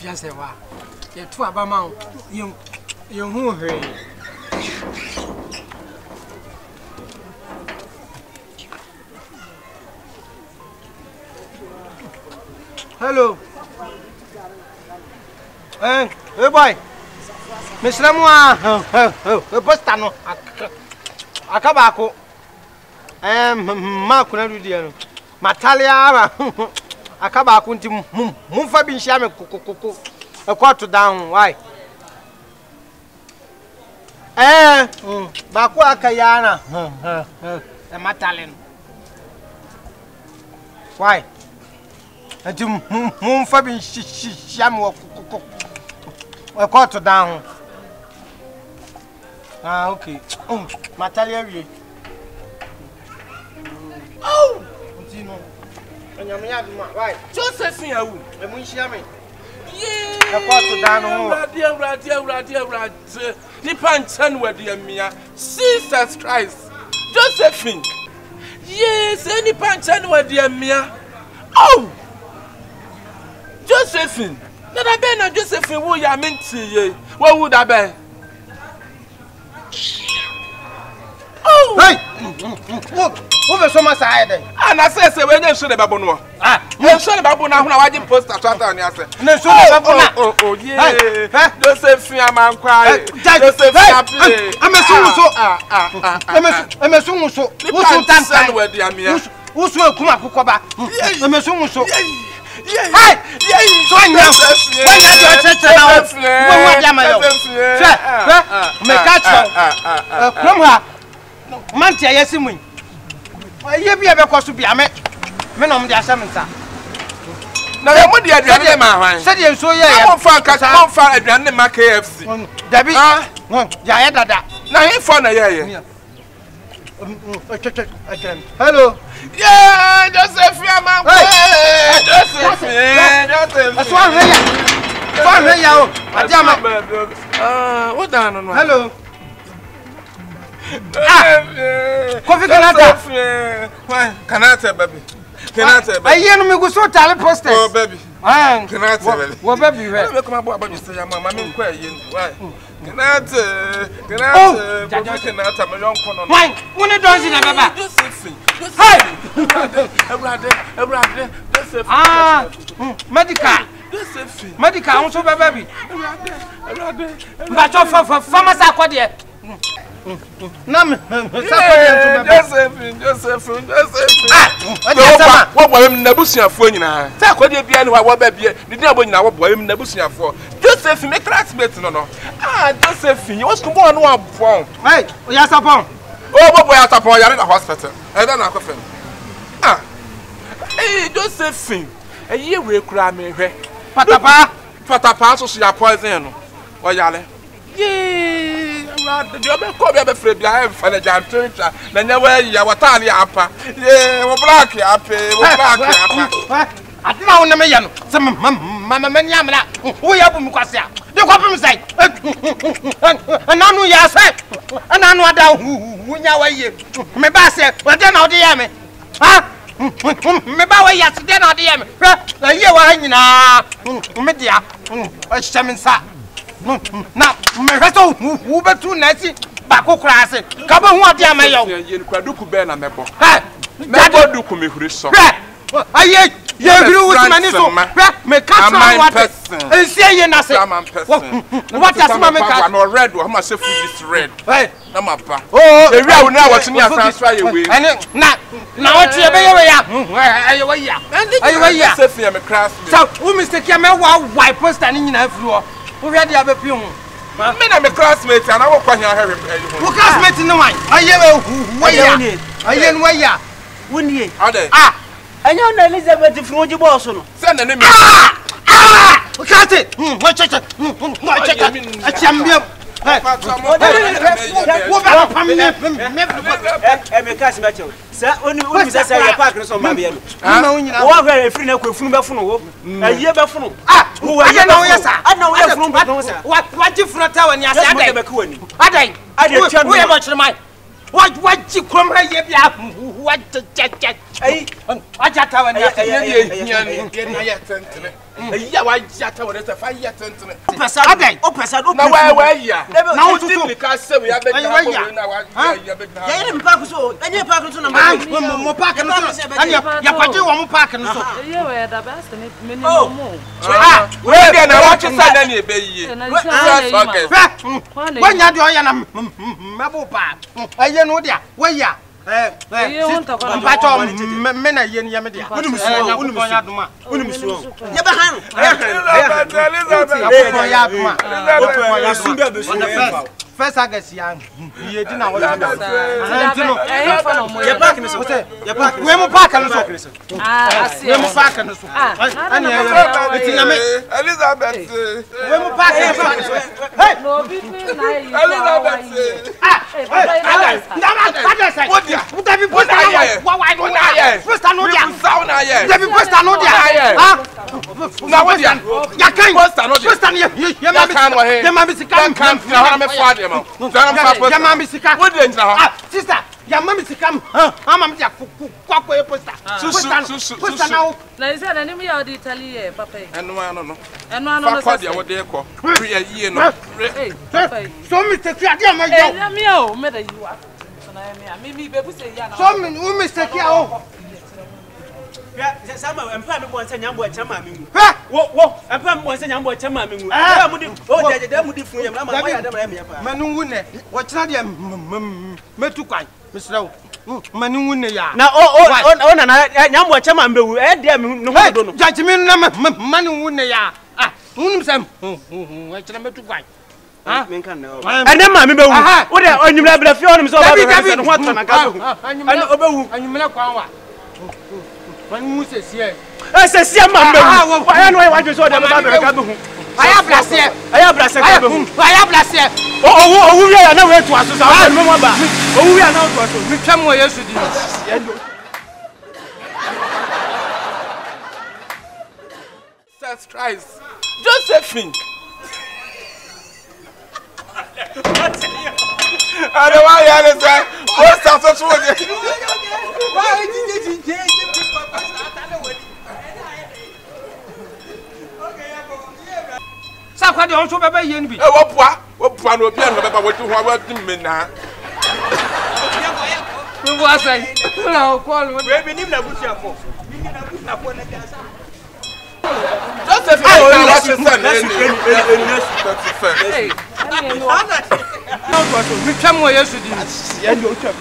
fiase wa. Ye to abama o. Ye hu hwe. Hello. Hey boy. Mr. Moa. Posta no. Akaba ko. Ma kuna dudi no. Matalia ara. Akaba ko nti mumfa bi nhia me kokokoko. Ekwato down why? Ba ko akaya na. Matalin. Why? Ati mumfa bi nhia me kokokoko. Ekwato down. Ah, okay. Matalia wie. Oh! Continue. Why? Josephine awu. Yeah. Ekwato down ho. Radio. Ni panchan wadi amia. Jesus Christ. Josephine. Yes, any panchan wadi amia. Oh! Josephine. Nada be na Josephine wo ya menti ye. Wo would that be? Oh! Hey! Who be so much higher? And I say when you show the babu no. Ah, you show the babu na wajin poster trata on ya say. No show the babu na. Oh yeah. Josephine man cry. Josephine play. I'm a so. Who so tan where the amia. Who so kuma kukoba. I'm a so. Hey! So now. When you church now. What am I? Me catch you. Come here. Mantia yesimu. Ye bi abekoso bia me nom de asem nta. Na ye mo de aduane ma hwan. Se de nso ye ye. Mo fa aduane ma KFC. Dabi. Ya ye dada. Na he for na ye. Hello. Yeah, Josephine man. Josephine. So ahwe ya o. Adiama. What down no. Hello. Kofi Kanata. Kanata baby. Kanata baby. Aye no me go so tale posters. Oh baby. Kanata baby. Wo baby we. Me come about you say mama me kwa yin. Why? Kanata. Kanata me yon kono. Why? Woni don si na baba. Josephine. Hey. Ebrade. Josephine. Ah. Medical. Josephine. Medical on so baba bi. Ebrade. Ba cho pharmacy akode. Nam Josephine. What boy nabusiafo nyina. Say akode bia ni wa ba bia. Ni dia bo nyina wo boy nabusiafo. Josephine me classmate no. Ah, Josephine, you was come on one phone. Hey, oya sapon. Oh, boy atapon yare na hospital. E da na akofem. Ah. Hey, Josephine. Eye we kura me hwe. Patapa so ya poison no. Oyale. Yee, the other copy of a friend, I have for the jam trencher. Then you wear your watali apa. Yeah, we're black apa. I don't know, Mayan. Some Mamma Yamla. We have Mukasia. The copy say. And I know you say. And I know that who you me basse, but then I'll DM it. Huh? Me bawa yesterday, not DM. A year hanging media. A shaman sa. Now, me reto who be too nasty. Bako class. Come on, what am I? You kwaduku be na mebo. Ha! Mebo duku me huri so. Aye, you agree with my so. Me catch what? And say you na say. What does mama make? No red, how much food is red? Hey, na mapa. Oh, the real now what me transfer you we. And na what you be ya? Aye we ya. Aye we ya. Say me class. So, who mistake ya me wa wipe poster ni na afro. Who ready have a few? Me na me classmate and I will kwa here. Who classmate no one? Aye we ya. Aye we ya. Wuni. Ah. Anyo na Elizabeth from the boss no. Send the name. Cut it. What check. A champion. Hey. Me cast match. Sir, only say your park no so ma be no. Wo hwe free na kwafunu be funu wo. Aye be funu. Ah, wo aye na wo yesa. Ana wo yesa funu be no sir. What ji funu ta wani asa adai. Adai. Adai twa no. Wo ye ba chire mai. What ji krom ha ye bia. What check. Ai. Aja chata wa ni ase ye hia ni ye tentene ya wa chata wa se fa ye tentene opesa na wa ya na wo tutu ni ka se ya be na wa ya be na ya ni park so enye park so na mo park no so ya kwaje wo mo park no so ye we da ba se me ni mo we dey na wa chisa na ni ebe yiye wanya de oya na mabo pa aye no dia waya mpacho me na ye ni ya me dia unum ya duma ye ba han Elizabeth first agasi ya ye di na wo ya ye park ni so ye park we mo park no so we mo park no so ani etinya me Elizabeth we mo park no so hey no bi na ye Elizabeth what dia utabi posta wa dia posta no dia sauna ye utabi posta no dia na what dia ya kan posta no dia posta no ye ma bisika kan na hana me fa dia ma ya ma bisika what dia ntina ha sister ya ma bisika ama me dia kwakwa e posta posta na na ise na ni mi ya di Italy e papa eno ano no no fa dia wo de ko re yie no so mistake ya dia ma yo ya mi o me da yiwa so na ya mi be bu se ya na so me u mistake ya o ya sama empa me bo nsa nyambo chama me ngu wo empa me bo nsa nyambo chama me ngu ya mudi o de mudi fun ya ma ya da ma ya pa manu ngu ne wo kira dia metu kwan misrawo manu ngu ne ya na o na nyambo chama mbewu e de me no do no judge me na manu ngu ne ya unum sam wo kira metu kwan men kan na ene ma me bewu o de onyumla bra fi onum so ba be no ho atana ka bewu ene obewu anyumla kwan wa manu sesie sesie ma bewu wa no wa jo so de ba be ka bewu aya blase ka bewu aya blase owu wi ya na we to aso sa me mo ba owu wi ya na to aso mi twam wo Yesu di Jesus Christ Josephine I don't want you to say what's that so true why did you sa kwa de on so bebe ye nbi e wo pua no obi an beba wo ti ho wa di me na we bo asai na call we bi nim na busia fo nim na busia fo na ja sa Joseph o la se sen mi twam wo Yesu di ya ndio twa